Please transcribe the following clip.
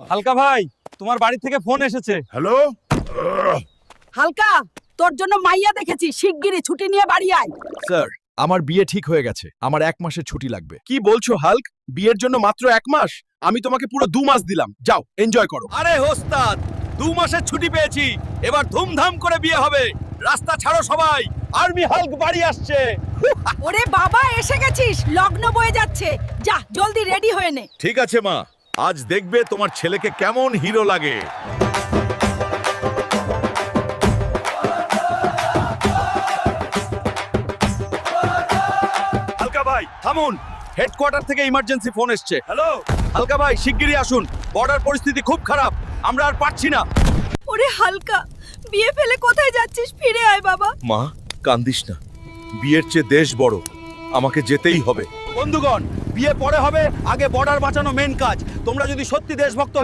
হালকা ভাই, তোমার বাড়ি থেকে ফোন এসেছে। হ্যালো। হালকা, তোর জন্য মাইয়া দেখেছি, শিগগিরই ছুটি নিয়ে বাড়ি আয়। স্যার, আমার বিয়ে ঠিক হয়ে গেছে, আমার 1 মাসের ছুটি লাগবে। কি বলছো হাল্ক? বিয়ের জন্য মাত্র 1 মাস? আমি তোমাকে পুরো 2 মাস দিলাম, যাও এনজয় করো। আরে ওস্তাদ, 2 মাসের ছুটি পেয়েছি, এবার ধুমধাম করে বিয়ে হবে। রাস্তা ছাড়ো সবাই, আর্মি হাল্ক বাড়ি আসছে। ওরে বাবা, এসে গেছিস, লগ্ন বয়ে যাচ্ছে, যা জলদি রেডি হয়ে নে। ঠিক আছে মা, আজ দেখবে তোমার ছেলেকে কেমন হিরো লাগে। হালকা ভাই থামুন, হেডকোয়ার্টার থেকে ইমার্জেন্সি ফোন এসেছে। হ্যালো। হালকা ভাই শিগগিরই আসুন, বর্ডার পরিস্থিতি খুব খারাপ, আমরা আর পারছি না। ওরে হালকা, বিয়ে ফেলে কোথায় যাচ্ছিস? ফিরে আয় বাবা। মা, কান্দিস না, বিয়ের চেয়ে দেশ বড়, আমাকে যেতেই হবে। বন্ধুগণ, বিয়ে পরে হবে, আগে বর্ডার বাঁচানো মেন কাজ। তোমরা যদি সত্যি দেশভক্ত